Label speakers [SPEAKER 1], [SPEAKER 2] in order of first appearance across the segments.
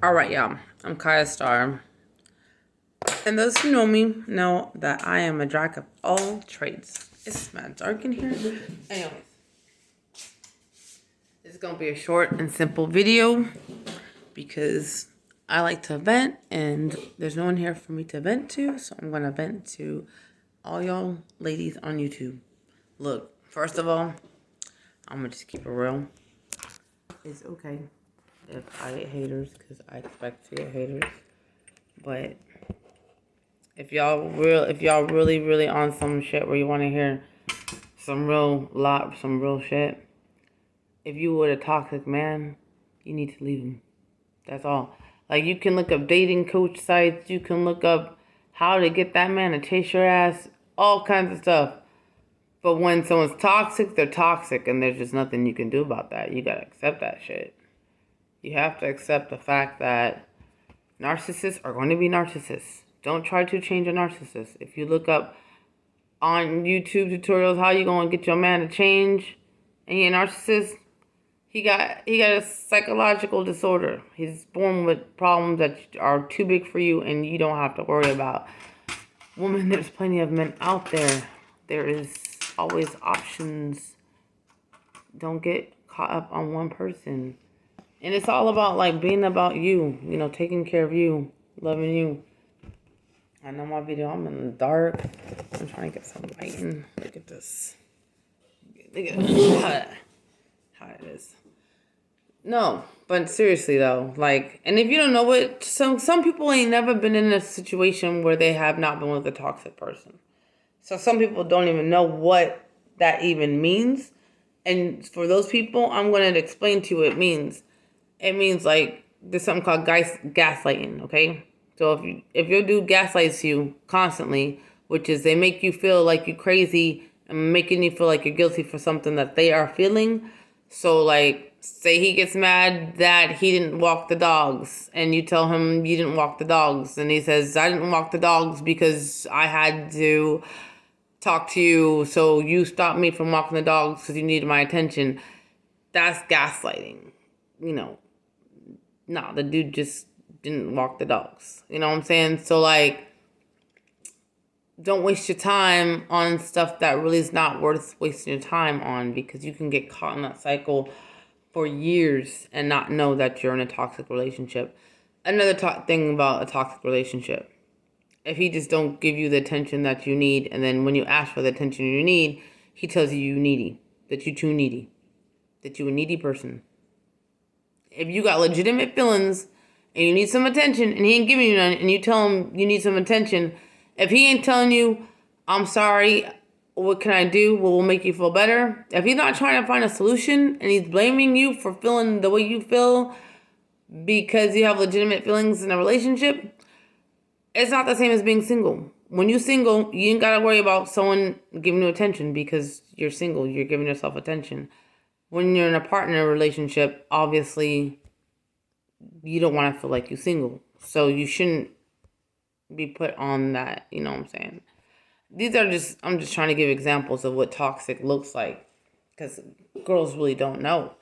[SPEAKER 1] Alright, y'all. I'm Kayastarr. And those who know me know that I am a jack of all trades. It's mad dark in here. Anyways, this is going to be a short and simple video because I like to vent and there's no one here for me to vent to. So I'm going to vent to all y'all ladies on YouTube. Look, first of all, I'm going to just keep it real. It's okay if I get haters because I expect to get haters. But if y'all really on some shit where you want to hear some real shit, if you were a toxic man, you need to leave him. That's all. Like, you can look up dating coach sites, you can look up how to get that man to chase your ass, all kinds of stuff. But when someone's toxic, they're toxic, and there's just nothing you can do about that. You gotta accept that shit. You have to accept the fact that narcissists are going to be narcissists. Don't try to change a narcissist. If you look up on YouTube tutorials how you going to get your man to change and he a narcissist, he got a psychological disorder. He's born with problems that are too big for you and you don't have to worry about. Woman, there's plenty of men out there. There is always options. Don't get caught up on one person. And it's all about, like, being about you. You know, taking care of you. Loving you. I know my video, I'm in the dark. I'm trying to get some lighting. Look at this. Look at how it is. No, but seriously though, like, and if you don't know it, some people ain't never been in a situation where they have not been with a toxic person. So some people don't even know what that even means. And for those people, I'm going to explain to you what it means. It means, like, there's something called gaslighting, okay? So if your dude gaslights you constantly, which is they make you feel like you're crazy and making you feel like you're guilty for something that they are feeling. So, like, say he gets mad that he didn't walk the dogs and you tell him you didn't walk the dogs. And he says, I didn't walk the dogs because I had to talk to you, so you stopped me from walking the dogs because you needed my attention. That's gaslighting. You know, no, the dude just didn't walk the dogs. You know what I'm saying? So, like, don't waste your time on stuff that really is not worth wasting your time on, because you can get caught in that cycle for years and not know that you're in a toxic relationship. Another thing about a toxic relationship, if he just don't give you the attention that you need, and then when you ask for the attention you need, he tells you you're needy, that you're too needy, that you're a needy person. If you got legitimate feelings and you need some attention and he ain't giving you none, and you tell him you need some attention, if he ain't telling you, I'm sorry, what can I do? What will make you feel better? If he's not trying to find a solution and he's blaming you for feeling the way you feel because you have legitimate feelings in a relationship, it's not the same as being single. When you're single, you ain't got to worry about someone giving you attention because you're single. You're giving yourself attention. When you're in a partner relationship, obviously, you don't want to feel like you're single. So you shouldn't be put on that, you know what I'm saying? I'm just trying to give examples of what toxic looks like, because girls really don't know.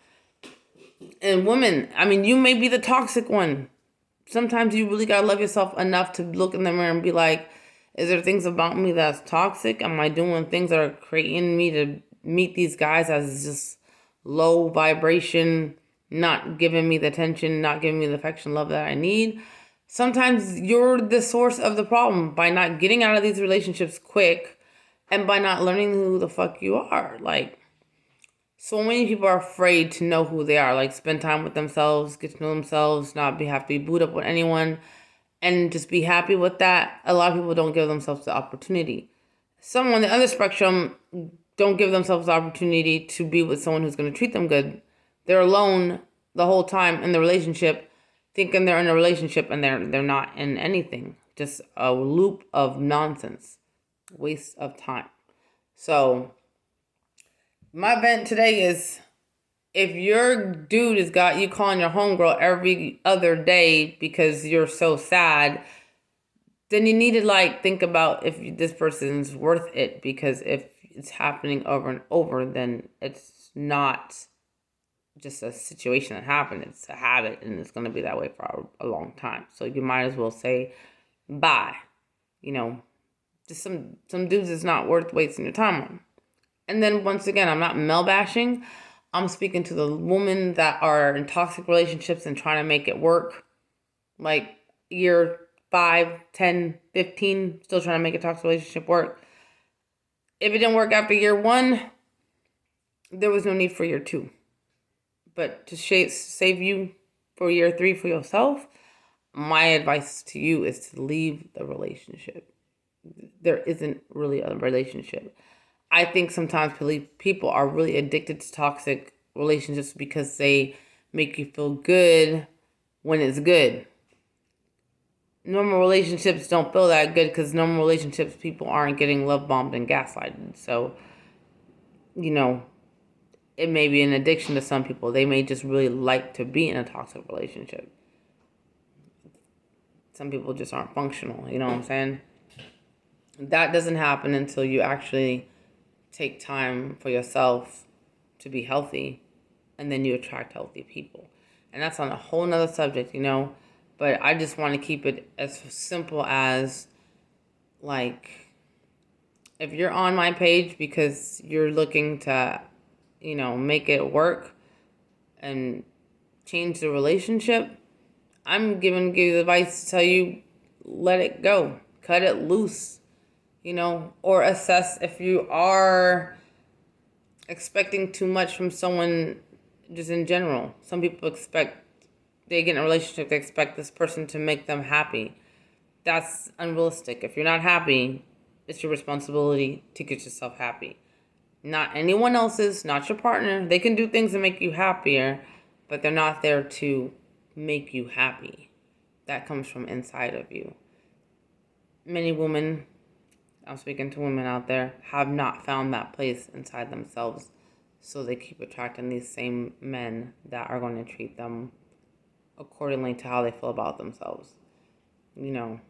[SPEAKER 1] And women, I mean, you may be the toxic one. Sometimes you really gotta love yourself enough to look in the mirror and be like, is there things about me that's toxic? Am I doing things that are creating me to meet these guys as just low vibration, not giving me the attention, not giving me the affection, love that I need? Sometimes you're the source of the problem by not getting out of these relationships quick and by not learning who the fuck you are. Like, so many people are afraid to know who they are. Like, spend time with themselves, get to know themselves, have to be booed up with anyone, and just be happy with that. A lot of people don't give themselves the opportunity. Some on the other spectrum don't give themselves the opportunity to be with someone who's going to treat them good. They're alone the whole time in the relationship, thinking they're in a relationship, and they're not in anything. Just a loop of nonsense, waste of time. So my vent today is, if your dude has got you calling your homegirl every other day because you're so sad, then you need to, like, think about if this person's worth it. Because if it's happening over and over, then it's not just a situation that happened. It's a habit, and it's going to be that way for a long time. So you might as well say bye. You know, just some dudes is not worth wasting your time on. And then once again, I'm not male bashing. I'm speaking to the women that are in toxic relationships and trying to make it work. Like year 5, 10, 15, still trying to make a toxic relationship work. If it didn't work after year 1, there was no need for year 2. But to save you for year 3 for yourself, my advice to you is to leave the relationship. There isn't really a relationship. I think sometimes people are really addicted to toxic relationships because they make you feel good when it's good. Normal relationships don't feel that good because normal relationships, people aren't getting love bombed and gaslighted. So, you know, it may be an addiction to some people. They may just really like to be in a toxic relationship. Some people just aren't functional, you know what I'm saying? That doesn't happen until you actually take time for yourself to be healthy, and then you attract healthy people. And that's on a whole nother subject, you know? But I just want to keep it as simple as, like, if you're on my page because you're looking to, you know, make it work and change the relationship, I'm giving you the advice to tell you, let it go. Cut it loose, you know, or assess if you are expecting too much from someone just in general. Some people they get in a relationship, they expect this person to make them happy. That's unrealistic. If you're not happy, it's your responsibility to get yourself happy. Not anyone else's, not your partner. They can do things to make you happier, but they're not there to make you happy. That comes from inside of you. Many women, I'm speaking to women out there, have not found that place inside themselves. So they keep attracting these same men that are going to treat them accordingly to how they feel about themselves. You know,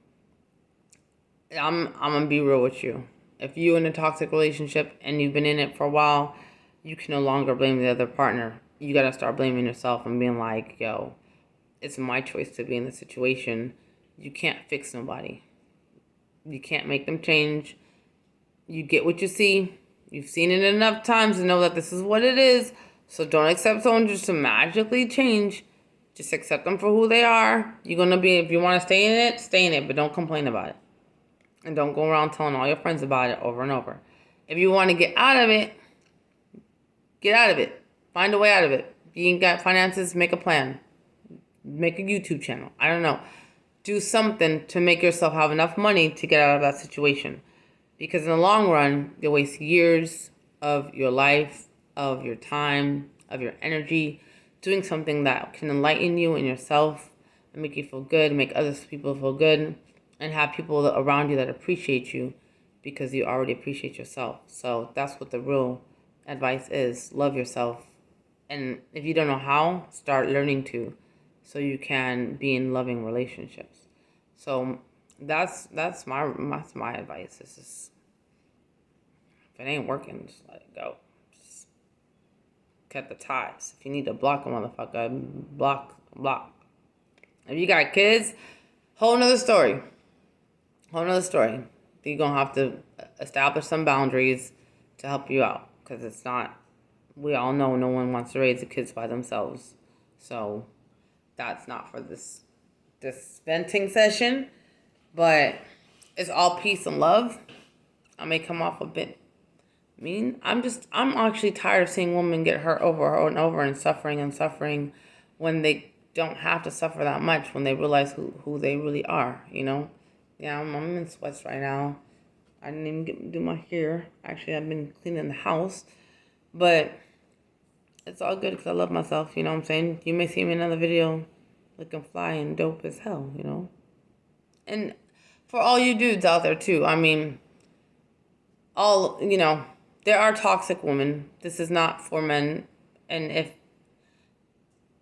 [SPEAKER 1] I'm going to be real with you. If you're in a toxic relationship and you've been in it for a while, you can no longer blame the other partner. You got to start blaming yourself and being like, yo, it's my choice to be in the situation. You can't fix nobody. You can't make them change. You get what you see. You've seen it enough times to know that this is what it is. So don't accept someone just to magically change. Just accept them for who they are. You're going to be, if you want to stay in it, but don't complain about it. And don't go around telling all your friends about it over and over. If you want to get out of it, get out of it. Find a way out of it. If you ain't got finances, make a plan. Make a YouTube channel. I don't know. Do something to make yourself have enough money to get out of that situation. Because in the long run, you'll waste years of your life, of your time, of your energy, doing something that can enlighten you and yourself and make you feel good, make other people feel good, and have people around you that appreciate you because you already appreciate yourself. So that's what the real advice is. Love yourself. And if you don't know how, start learning to, so you can be in loving relationships. So that's my advice. It's just, if it ain't working, just let it go. Just cut the ties. If you need to block a motherfucker, block. If you got kids, whole nother story. You're gonna have to establish some boundaries to help you out, because it's not. We all know no one wants to raise the kids by themselves. So that's not for this venting session, but it's all peace and love. I may come off a bit mean. I'm actually tired of seeing women get hurt over and over and suffering when they don't have to suffer that much, when they realize who they really are, you know? Yeah, I'm in sweats right now. I didn't even do my hair. Actually, I've been cleaning the house, but it's all good because I love myself, you know what I'm saying? You may see me in another video looking fly and dope as hell, you know? And for all you dudes out there, too, I mean, there are toxic women. This is not for men. And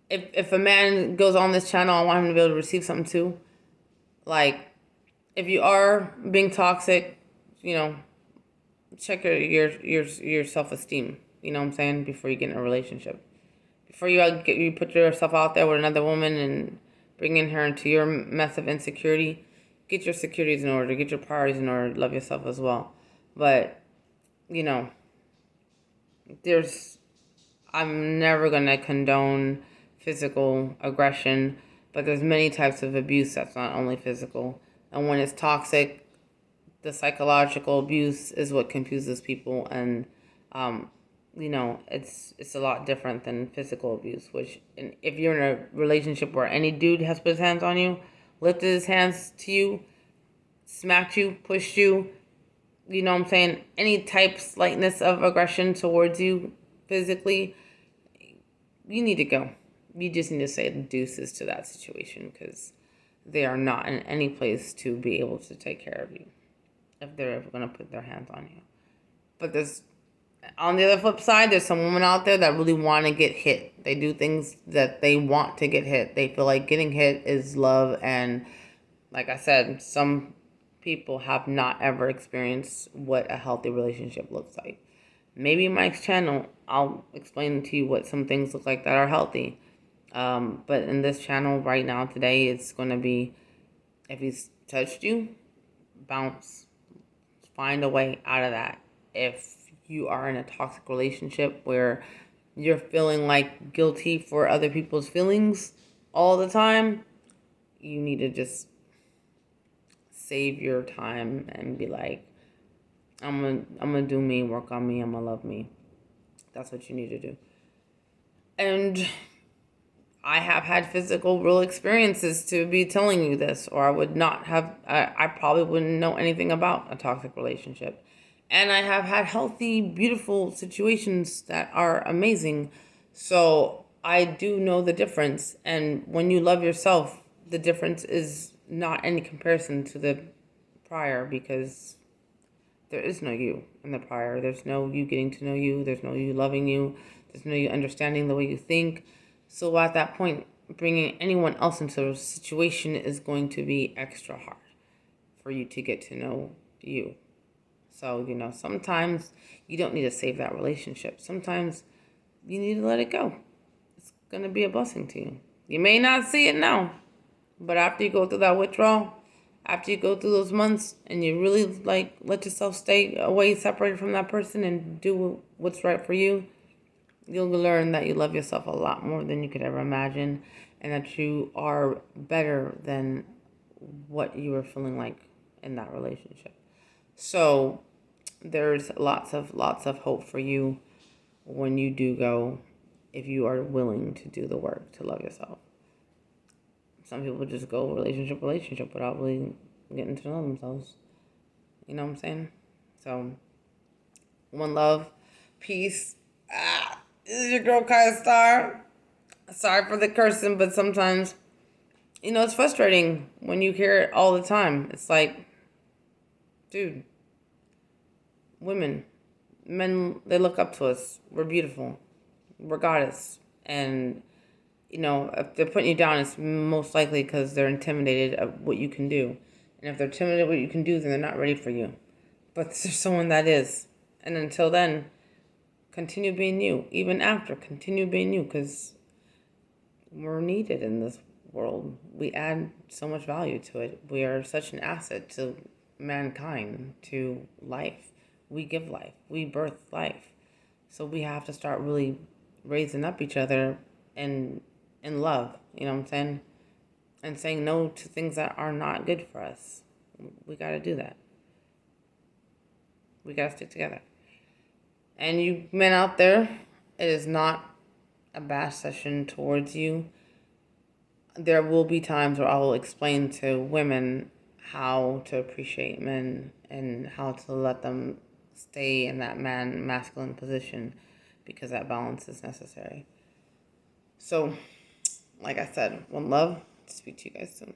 [SPEAKER 1] if a man goes on this channel, I want him to be able to receive something, too. Like, if you are being toxic, you know, check your self-esteem, you know what I'm saying, before you get in a relationship. for you, you put yourself out there with another woman and bringing her into your mess of insecurity. Get your securities in order. Get your priorities in order. Love yourself as well. But, you know, I'm never going to condone physical aggression, but there's many types of abuse that's not only physical. And when it's toxic, the psychological abuse is what confuses people, and it's a lot different than physical abuse. Which, if you're in a relationship where any dude has put his hands on you, lifted his hands to you, smacked you, pushed you, you know what I'm saying, any type slightness of aggression towards you physically, you need to go. You just need to say deuces to that situation, because they are not in any place to be able to take care of you if they're ever going to put their hands on you. But on the other flip side, there's some women out there that really want to get hit. They do things that they want to get hit. They feel like getting hit is love. And like I said, some people have not ever experienced what a healthy relationship looks like. Maybe in my next channel, I'll explain to you what some things look like that are healthy. But in this channel right now, today, it's going to be, if he's touched you, bounce. Find a way out of that. If you are in a toxic relationship where you're feeling like guilty for other people's feelings all the time, you need to just save your time and be like, I'm gonna do me, work on me, I'm gonna love me. That's what you need to do. And I have had physical, real experiences to be telling you this, or I would not have, I probably wouldn't know anything about a toxic relationship. And I have had healthy, beautiful situations that are amazing. So I do know the difference. And when you love yourself, the difference is not any comparison to the prior, because there is no you in the prior. There's no you getting to know you. There's no you loving you. There's no you understanding the way you think. So at that point, bringing anyone else into a situation is going to be extra hard for you to get to know you. So, sometimes you don't need to save that relationship. Sometimes you need to let it go. It's going to be a blessing to you. You may not see it now, but after you go through that withdrawal, after you go through those months and you really let yourself stay away, separated from that person, and do what's right for you, you'll learn that you love yourself a lot more than you could ever imagine, and that you are better than what you were feeling like in that relationship. So there's lots of hope for you when you do go, if you are willing to do the work to love yourself. Some people just go relationship without really getting to know themselves. You know what I'm saying? So, one love, peace. This is your girl Kayastarr. Sorry for the cursing, but sometimes, it's frustrating when you hear it all the time. It's like, dude, women, men, they look up to us. We're beautiful. We're goddess. And, if they're putting you down, it's most likely because they're intimidated of what you can do. And if they're intimidated of what you can do, then they're not ready for you. But there's someone that is. And until then, continue being you. Even after, continue being you, because we're needed in this world. We add so much value to it. We are such an asset to mankind, to life. We give life. We birth life. So we have to start really raising up each other in love. You know what I'm saying? And saying no to things that are not good for us. We got to do that. We got to stick together. And you men out there, it is not a bash session towards you. There will be times where I will explain to women how to appreciate men and how to let them stay in that masculine position, because that balance is necessary. So, like I said, one love. Speak to you guys soon.